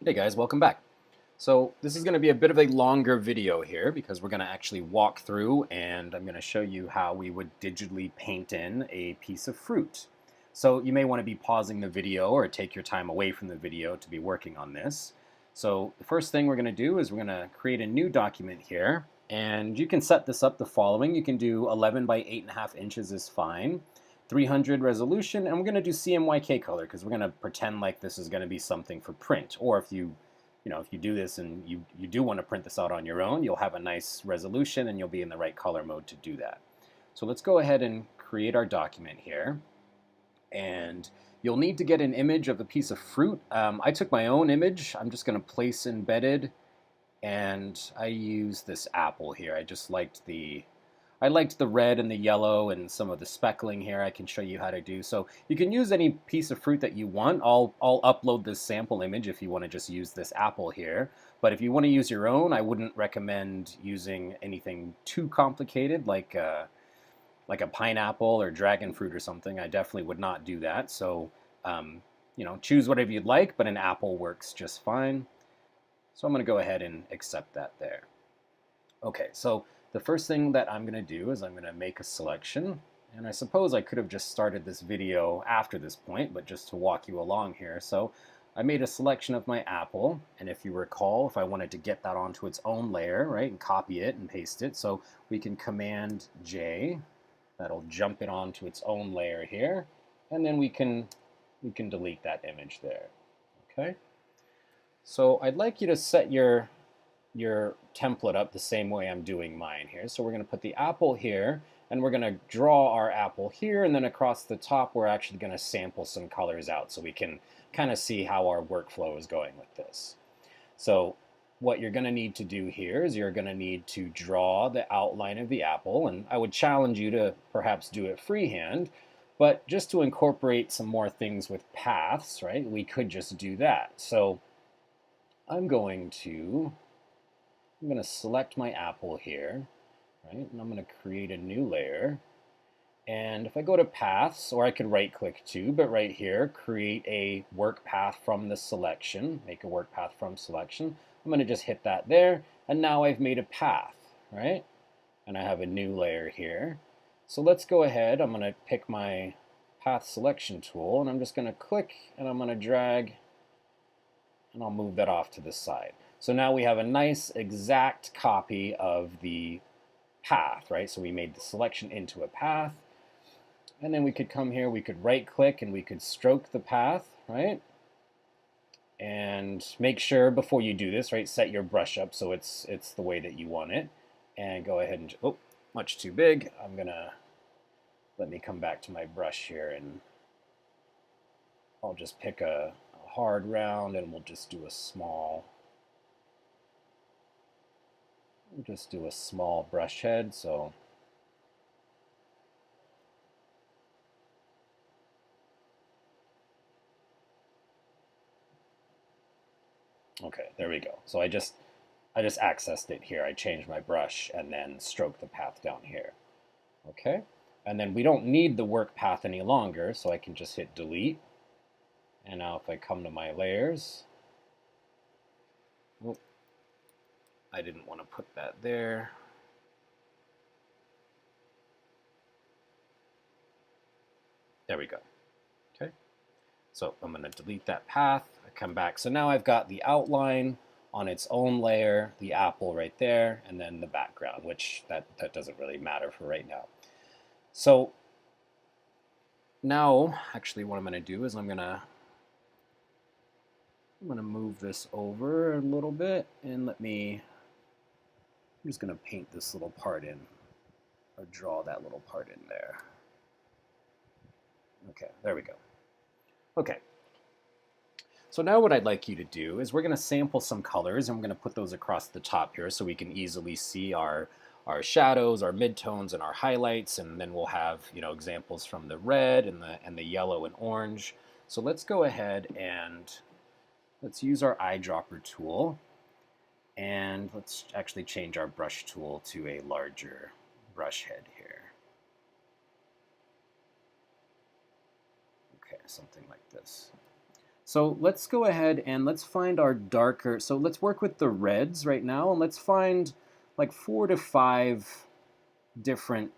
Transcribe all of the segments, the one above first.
Hey guys, welcome back. So this is going to be a bit of a longer video here because we're going to actually walk through and I'm going to show you how we would digitally paint in a piece of fruit. So you may want to be pausing the video or take your time away from the video to be working on this. So the first thing we're going to do is we're going to create a new document here, and you can set this up the following. You can do 11 by 8.5 inches is fine. 300 resolution, and we're going to do CMYK color because we're going to pretend like this is going to be something for print. Or if you do this and you do want to print this out on your own, you'll have a nice resolution and you'll be in the right color mode to do that. So let's go ahead and create our document here. And you'll need to get an image of a piece of fruit. I took my own image. I'm just going to place embedded, and I use this apple here. I liked the red and the yellow and some of the speckling here. I can show you how to do. So you can use any piece of fruit that you want. I'll upload this sample image if you want to just use this apple here. But if you want to use your own, I wouldn't recommend using anything too complicated like a pineapple or dragon fruit or something. I definitely would not do that. So choose whatever you'd like, but an apple works just fine. So I'm going to go ahead and accept that there. Okay, so the first thing that I'm going to do is I'm going to make a selection. And I suppose I could have just started this video after this point, but just to walk you along here. So I made a selection of my apple, and if you recall, if I wanted to get that onto its own layer, right, and copy it and paste it, so we can Command J, that'll jump it onto its own layer here, and then we can delete that image there. Okay? So I'd like you to set your template up the same way I'm doing mine here. So we're going to put the apple here, and we're going to draw our apple here, and then across the top we're actually going to sample some colors out so we can kind of see how our workflow is going with this. So what you're going to need to do here is you're going to need to draw the outline of the apple, and I would challenge you to perhaps do it freehand, but just to incorporate some more things with paths, right, we could just do that. So I'm going to select my apple here, right? And I'm going to create a new layer. And if I go to paths, or I could right click too, but right here, create a work path from the selection, make a work path from selection. I'm going to just hit that there, and now I've made a path, right? And I have a new layer here. So let's go ahead, I'm going to pick my path selection tool, and I'm just going to click, and I'm going to drag, and I'll move that off to the side. So now we have a nice exact copy of the path, right? So we made the selection into a path. And then we could come here, we could right click and we could stroke the path, right? And make sure before you do this, right, set your brush up so it's the way that you want it. And go ahead and, oh, much too big. Let me come back to my brush here, and I'll just pick a hard round, and we'll just do a small brush head. So okay, there we go. So I just accessed it here. I changed my brush and then stroked the path down here. Okay, and then we don't need the work path any longer, so I can just hit delete. And now if I come to my layers, oh, I didn't want to put that there. There we go. Okay. So I'm going to delete that path. I come back. So now I've got the outline on its own layer, the apple right there, and then the background, which that doesn't really matter for right now. So now, actually, what I'm going to do is I'm going to move this over a little bit, and I'm just going to paint this little part in, or draw that little part in there. Okay, there we go. Okay. So now what I'd like you to do is we're going to sample some colors, and we're going to put those across the top here so we can easily see our shadows, our midtones, and our highlights, and then we'll have examples from the red and the yellow and orange. So let's go ahead and let's use our eyedropper tool, and let's actually change our brush tool to a larger brush head here. Okay, something like this. So let's go ahead and let's find our darker, so let's work with the reds right now, and let's find like 4 to 5 different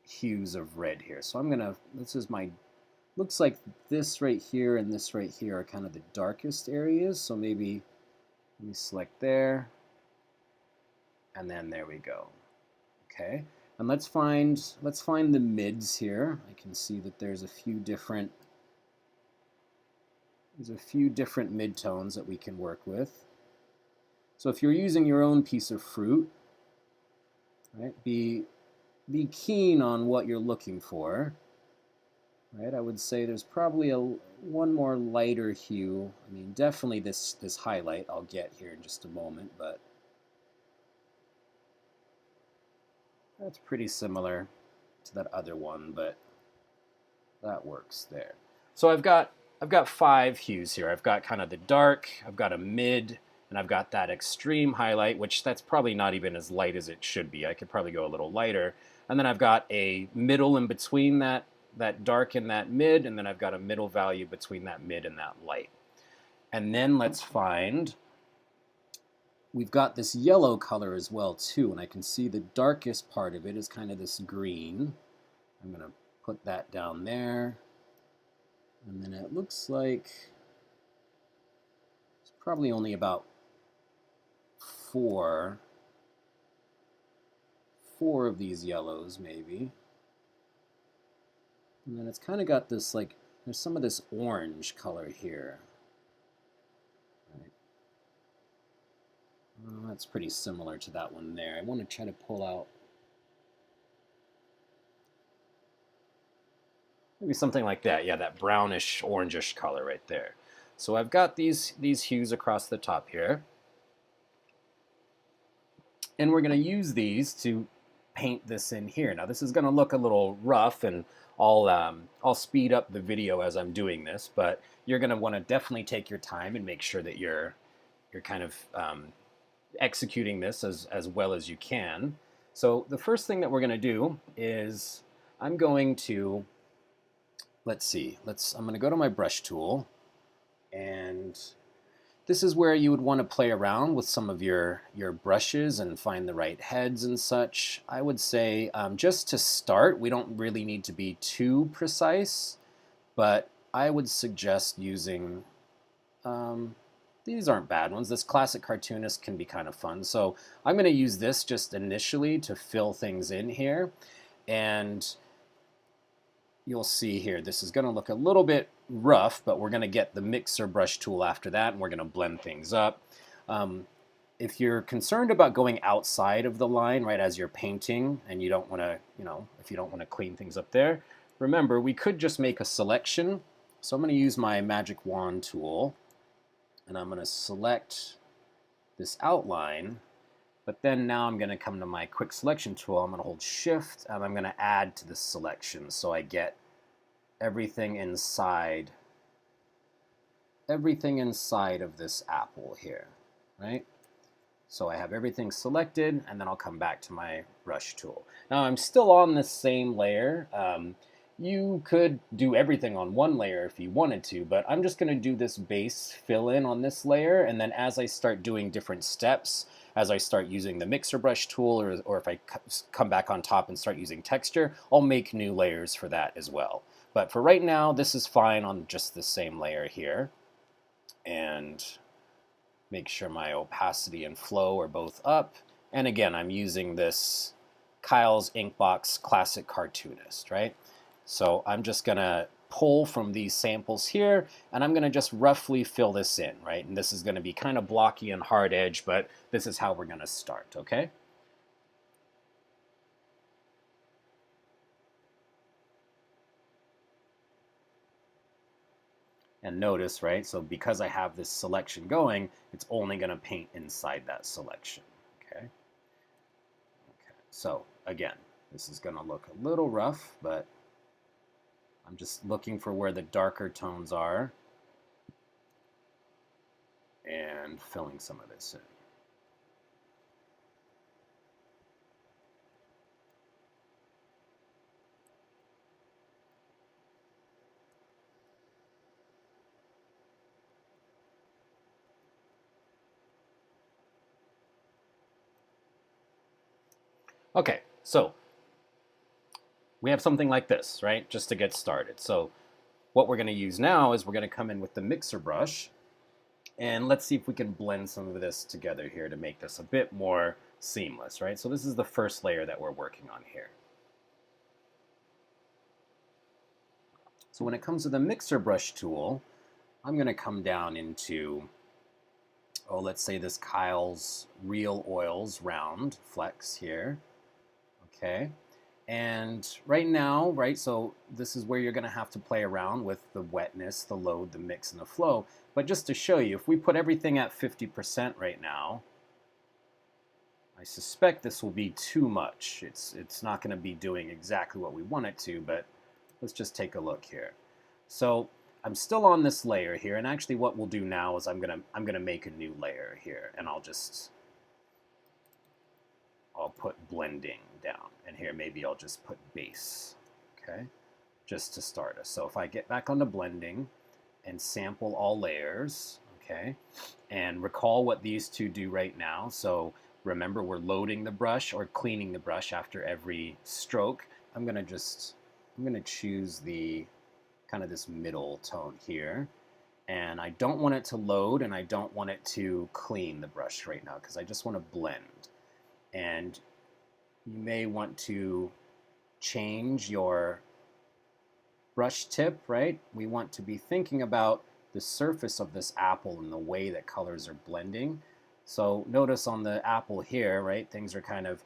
hues of red here. So I'm gonna, this is my, looks like this right here and this right here are kind of the darkest areas. So maybe let me select there, and then there we go. Okay, and let's find the mids here. I can see that there's a few different midtones that we can work with. So if you're using your own piece of fruit, right, be keen on what you're looking for. Right, I would say there's probably one more lighter hue. I mean, definitely this highlight I'll get here in just a moment, but that's pretty similar to that other one, but that works there. So I've got 5 hues here. I've got kind of the dark, I've got a mid, and I've got that extreme highlight, which that's probably not even as light as it should be. I could probably go a little lighter. And then I've got a middle in between that dark and that mid, and then I've got a middle value between that mid and that light. And then let's find, we've got this yellow color as well too, and I can see the darkest part of it is kind of this green. I'm going to put that down there. And then it looks like it's probably only about four of these yellows maybe. And then it's kind of got this, like, there's some of this orange color here. Right. Well, that's pretty similar to that one there. I want to try to pull out maybe something like that. Yeah, that brownish, orangish color right there. So I've got these hues across the top here. And we're going to use these to paint this in here. Now this is going to look a little rough, and I'll speed up the video as I'm doing this, but you're going to want to definitely take your time and make sure that you're kind of executing this as well as you can. So the first thing that we're going to do is I'm going to, I'm going to go to my brush tool, and this is where you would want to play around with some of your brushes and find the right heads and such. I would say just to start, we don't really need to be too precise, but I would suggest using, these aren't bad ones. This classic cartoonist can be kind of fun. So I'm going to use this just initially to fill things in here. And you'll see here, this is going to look a little bit rough, but we're going to get the mixer brush tool after that, and we're going to blend things up. If you're concerned about going outside of the line, right, as you're painting, and you don't want to, if you don't want to clean things up there, remember, we could just make a selection. So I'm going to use my magic wand tool, and I'm going to select this outline. But then now I'm going to come to my quick selection tool. I'm going to hold shift, and I'm going to add to this selection so I get everything inside of this apple here, right? So I have everything selected, and then I'll come back to my brush tool. Now I'm still on the same layer. You could do everything on one layer if you wanted to, but I'm just going to do this base fill in on this layer, and then as I start doing different steps, as I start using the mixer brush tool, or if I come back on top and start using texture, I'll make new layers for that as well. But for right now, this is fine on just the same layer here. And make sure my opacity and flow are both up. And again, I'm using this Kyle's Inkbox Classic Cartoonist, right? So I'm just going to pull from these samples here, and I'm going to just roughly fill this in, right? And this is going to be kind of blocky and hard edge, but this is how we're going to start, okay? And notice, right, so because I have this selection going, it's only going to paint inside that selection, okay? So again, this is going to look a little rough, but I'm just looking for where the darker tones are and filling some of this in. Okay, so we have something like this, right? Just to get started. So what we're going to use now is we're going to come in with the mixer brush, and let's see if we can blend some of this together here to make this a bit more seamless, right? So this is the first layer that we're working on here. So when it comes to the mixer brush tool, I'm going to come down into, oh, let's say this Kyle's Real Oils Round Flex here. Okay. And right now, right, so this is where you're going to have to play around with the wetness, the load, the mix, and the flow. But just to show you, if we put everything at 50% right now, I suspect this will be too much. It's not going to be doing exactly what we want it to, but let's just take a look here. So I'm still on this layer here, and actually what we'll do now is I'm gonna make a new layer here, and I'll put blending down, and here maybe I'll just put base, okay, just to start us. So if I get back onto blending and sample all layers, okay, and recall what these two do right now. So remember, we're loading the brush or cleaning the brush after every stroke. I'm gonna choose the kind of this middle tone here. And I don't want it to load, and I don't want it to clean the brush right now because I just want to blend. And you may want to change your brush tip, right? We want to be thinking about the surface of this apple and the way that colors are blending. So notice on the apple here, right, things are kind of,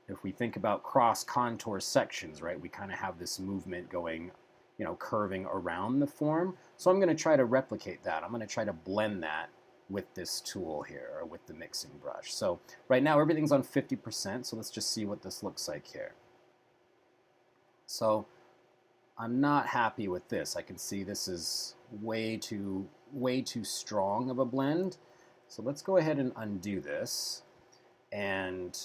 if we think about cross contour sections, right, we kind of have this movement going, you know, curving around the form. So I'm going to try to replicate that. I'm going to try to blend that with this tool here, or with the mixing brush. So right now everything's on 50%, so let's just see what this looks like here. So I'm not happy with this. I can see this is way too strong of a blend. So let's go ahead and undo this. And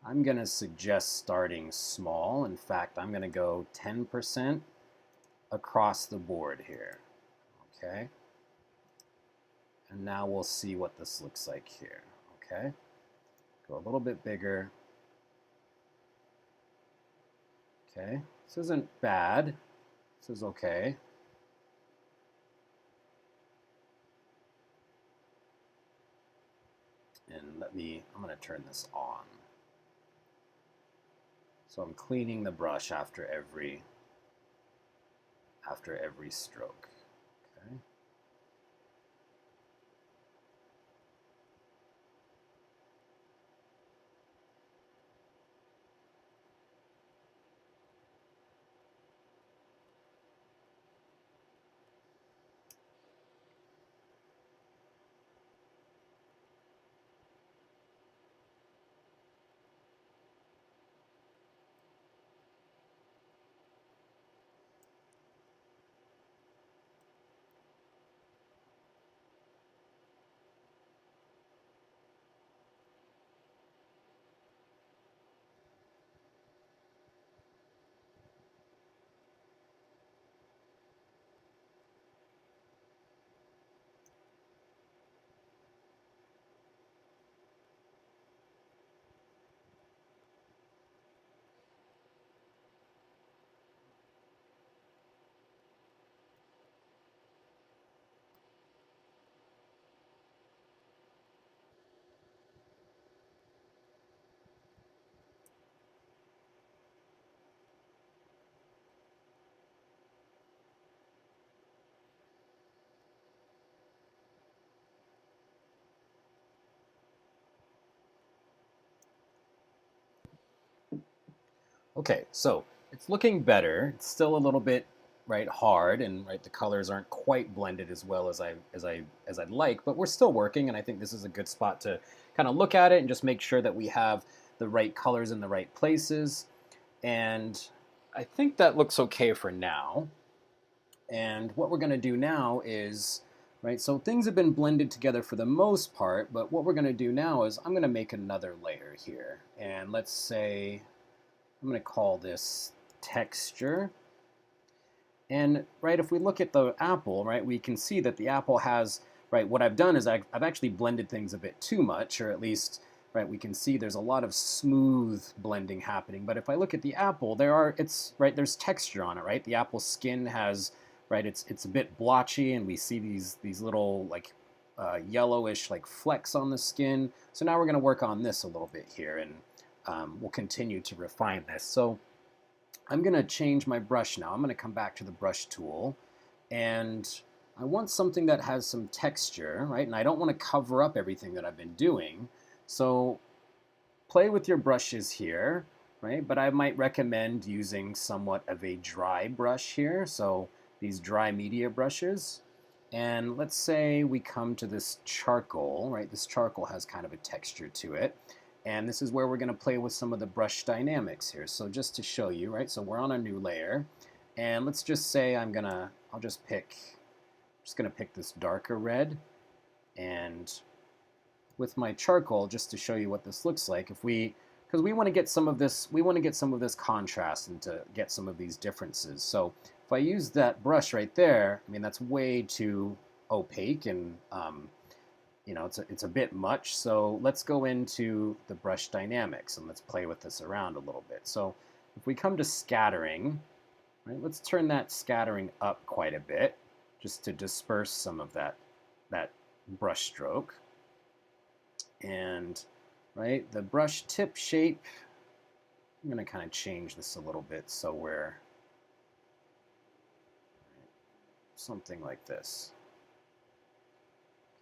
I'm going to suggest starting small. In fact, I'm going to go 10% across the board here, okay? And now we'll see what this looks like here, okay? Go a little bit bigger. Okay, this isn't bad. This is okay. And I'm going to turn this on. So I'm cleaning the brush after every stroke. Okay. Okay, so it's looking better. It's still a little bit hard, and the colors aren't quite blended as well as I'd like, but we're still working, and I think this is a good spot to kind of look at it and just make sure that we have the right colors in the right places. And I think that looks okay for now. And what we're going to do now is, so things have been blended together for the most part, but what we're going to do now is I'm going to make another layer here. And let's say I'm going to call this texture. And if we look at the apple, we can see that the apple has, what I've done is I've actually blended things a bit too much, or at least right, we can see there's a lot of smooth blending happening. But if I look at the apple, there's texture on it, right? The apple skin has, right, it's a bit blotchy, and we see these little like yellowish like flecks on the skin. So now we're going to work on this a little bit here, and we'll continue to refine this. So I'm going to change my brush now. I'm going to come back to the brush tool, and I want something that has some texture, right? And I don't want to cover up everything that I've been doing. So play with your brushes here, right? But I might recommend using somewhat of a dry brush here. So these dry media brushes. And let's say we come to this charcoal, right? This charcoal has kind of a texture to it. And this is where we're going to play with some of the brush dynamics here. So just to show you, right? So we're on a new layer. And let's just say I'm just going to pick this darker red. And with my charcoal, just to show you what this looks like, because we want to get some of this contrast and to get some of these differences. So if I use that brush right there, I mean, that's way too opaque, and it's a bit much. So let's go into the brush dynamics and let's play with this around a little bit. So if we come to scattering, right, let's turn that scattering up quite a bit just to disperse some of that brush stroke. And right, the brush tip shape, I'm going to kind of change this a little bit so we're something like this.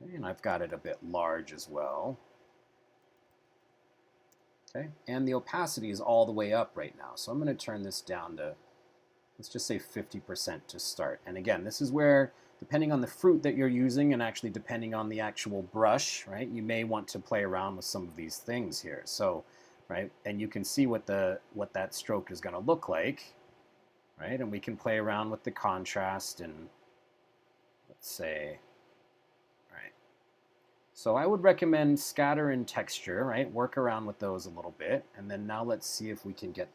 Okay, and I've got it a bit large as well. Okay, and the opacity is all the way up right now. So I'm going to turn this down to, let's just say 50% to start. And again, this is where, depending on the fruit that you're using and actually depending on the actual brush, right, you may want to play around with some of these things here. So, right, and you can see what that stroke is going to look like, right? And we can play around with the contrast and let's say, right. So I would recommend scatter and texture, right? Work around with those a little bit. And then now let's see if we can get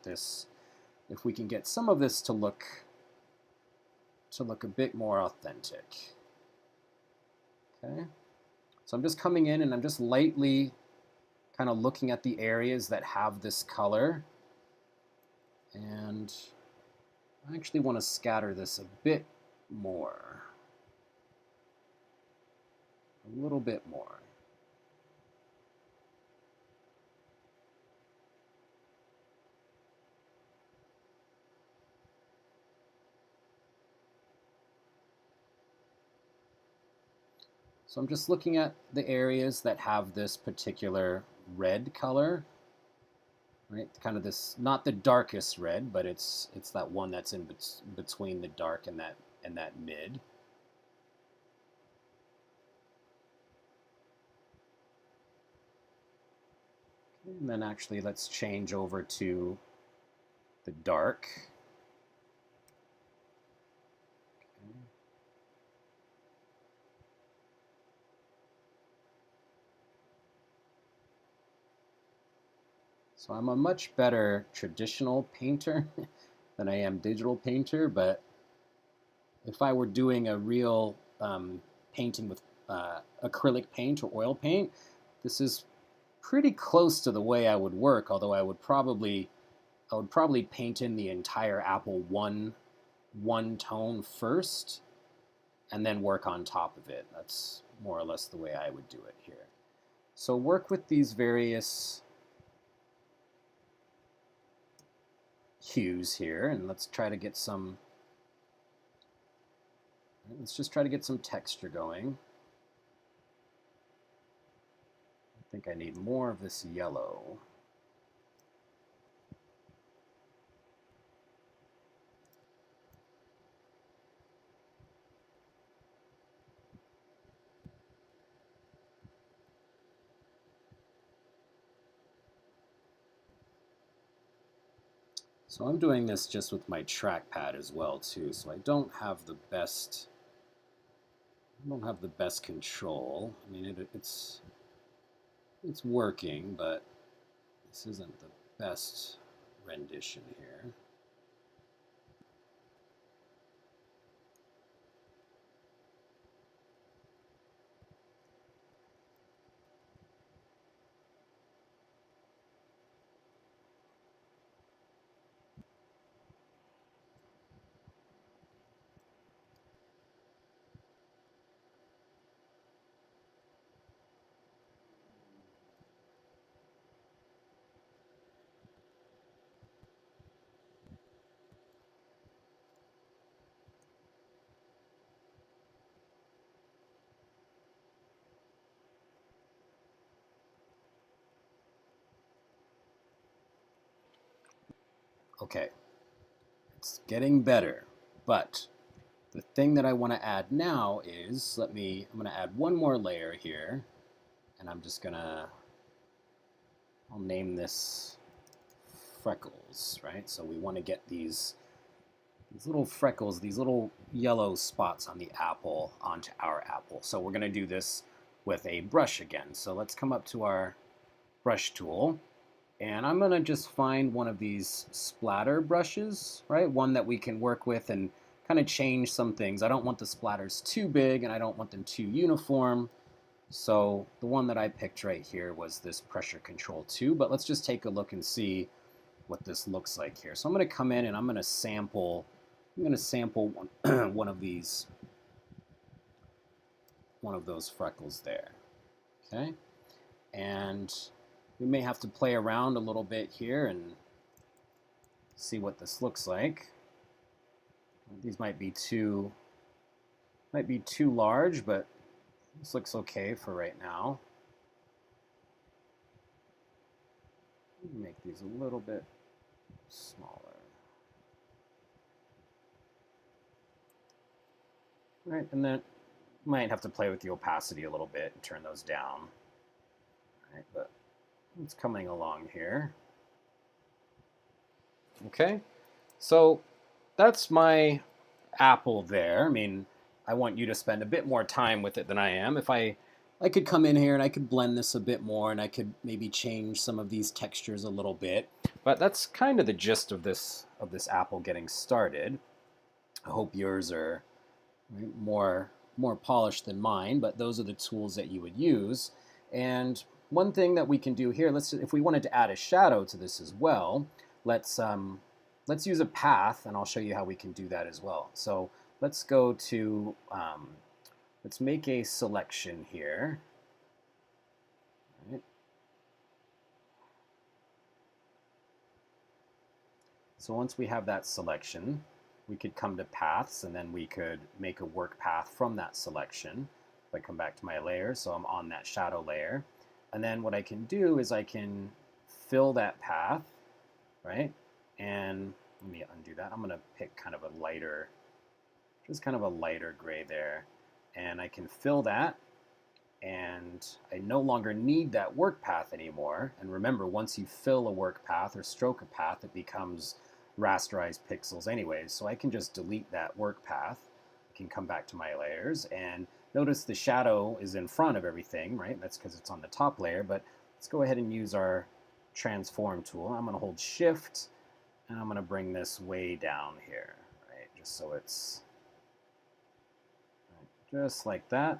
some of this to look a bit more authentic. Okay, so I'm just coming in and I'm just lightly kind of looking at the areas that have this color, and I actually want to scatter this a bit more, a little bit more. So I'm just looking at the areas that have this particular red color, right? Kind of this, not the darkest red, but it's that one that's in between the dark and that mid. Okay, and then actually let's change over to the dark. So I'm a much better traditional painter than I am digital painter, but if I were doing a real painting with acrylic paint or oil paint, this is pretty close to the way I would work, although I would probably paint in the entire apple one tone first and then work on top of it. That's more or less the way I would do it here. So work with these various hues here, and let's just try to get some texture going. I think I need more of this yellow. So I'm doing this just with my trackpad as well too, so I don't have the best control. I mean, it's working, but this isn't the best rendition here. Okay, it's getting better, but the thing that I want to add now is, I'm going to add one more layer here, and I'll name this freckles, right? So we want to get these little freckles, these little yellow spots on the apple onto our apple. So we're going to do this with a brush again. So let's come up to our brush tool, and I'm going to just find one of these splatter brushes, right? One that we can work with and kind of change some things. I don't want the splatters too big and I don't want them too uniform. So the one that I picked right here was this pressure control 2, but let's just take a look and see what this looks like here. So I'm going to come in and I'm going to sample one, one of those freckles there. Okay, and we may have to play around a little bit here and see what this looks like. These might be too large, but this looks okay for right now. Make these a little bit smaller. Right, and then might have to play with the opacity a little bit and turn those down. Right, but it's coming along here. Okay, so that's my apple there. I mean, I want you to spend a bit more time with it than I am. If I could come in here and I could blend this a bit more and I could maybe change some of these textures a little bit. But that's kind of the gist of this apple getting started. I hope yours are more polished than mine, but those are the tools that you would use. And one thing that we can do here, if we wanted to add a shadow to this as well, let's use a path, and I'll show you how we can do that as well. So let's go to, let's make a selection here. All right. So once we have that selection, we could come to paths, and then we could make a work path from that selection. If I come back to my layer, so I'm on that shadow layer. And then what I can do is I can fill that path, right? And let me undo that. I'm going to pick kind of a lighter, just kind of a lighter gray there. And I can fill that, and I no longer need that work path anymore. And remember, once you fill a work path or stroke a path, it becomes rasterized pixels anyways. So I can just delete that work path. I can come back to my layers, and notice the shadow is in front of everything, right? That's because it's on the top layer, but let's go ahead and use our transform tool. I'm going to hold shift, and I'm going to bring this way down here, right? Just so it's just like that.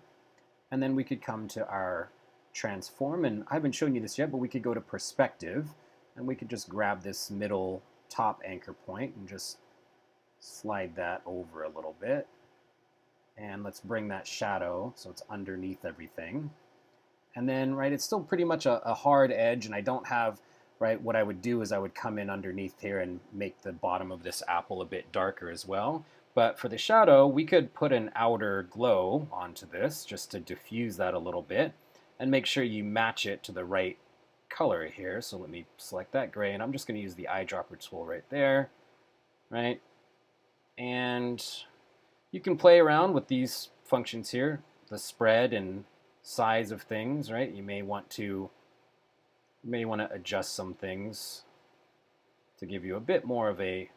And then we could come to our transform, and I haven't shown you this yet, but we could go to perspective, and we could just grab this middle top anchor point and just slide that over a little bit. And let's bring that shadow so it's underneath everything. And then, right, it's still pretty much a hard edge, and I don't have, right, what I would do is I would come in underneath here and make the bottom of this apple a bit darker as well. But for the shadow, we could put an outer glow onto this just to diffuse that a little bit and make sure you match it to the right color here. So let me select that gray, and I'm just going to use the eyedropper tool right there, right? And you can play around with these functions here, the spread and size of things, right? You may want to adjust some things to give you a bit more of a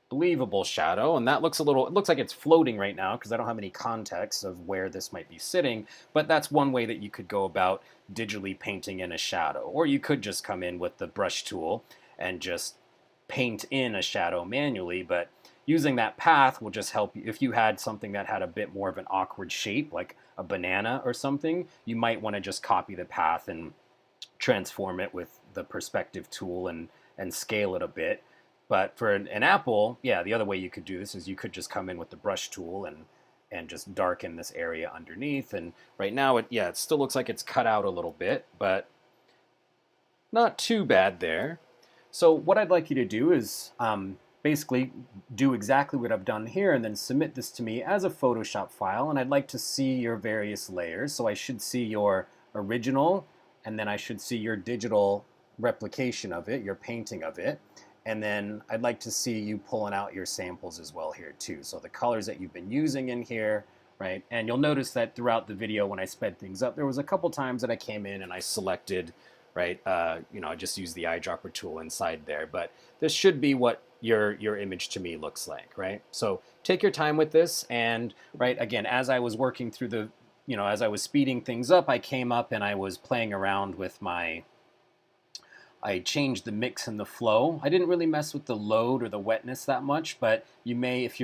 believable shadow, and that looks it looks like it's floating right now because I don't have any context of where this might be sitting, but that's one way that you could go about digitally painting in a shadow. Or you could just come in with the brush tool and just paint in a shadow manually, but using that path will just help you. If you had something that had a bit more of an awkward shape, like a banana or something, you might want to just copy the path and transform it with the perspective tool and scale it a bit. But for an apple, yeah, the other way you could do this is you could just come in with the brush tool and just darken this area underneath. And right now, it still looks like it's cut out a little bit, but not too bad there. So what I'd like you to do is basically do exactly what I've done here and then submit this to me as a Photoshop file. And I'd like to see your various layers. So I should see your original, and then I should see your digital replication of it, your painting of it. And then I'd like to see you pulling out your samples as well here too. So the colors that you've been using in here, right? And you'll notice that throughout the video when I sped things up, there was a couple times that I came in and I selected, right? I just used the eyedropper tool inside there, but this should be what your image to me looks like, right? So take your time with this, and right, again, as I was working through the, as I was speeding things up, I came up and I was playing around with I changed the mix and the flow. I didn't really mess with the load or the wetness that much, but you may, if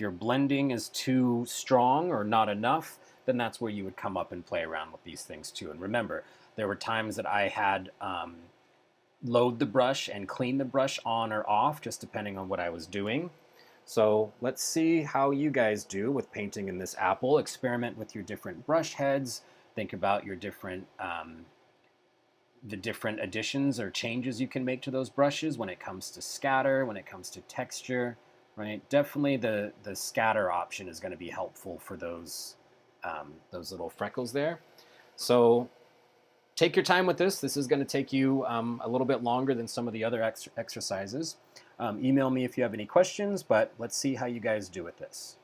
your blending is too strong or not enough, then that's where you would come up and play around with these things too. And remember, there were times that I had load the brush and clean the brush on or off, just depending on what I was doing. So let's see how you guys do with painting in this apple. Experiment with your different brush heads. Think about your different the different additions or changes you can make to those brushes when it comes to scatter, when it comes to texture, right? Definitely the scatter option is going to be helpful for those little freckles there. So take your time with this. This is going to take you a little bit longer than some of the other exercises. Email me if you have any questions, but let's see how you guys do with this.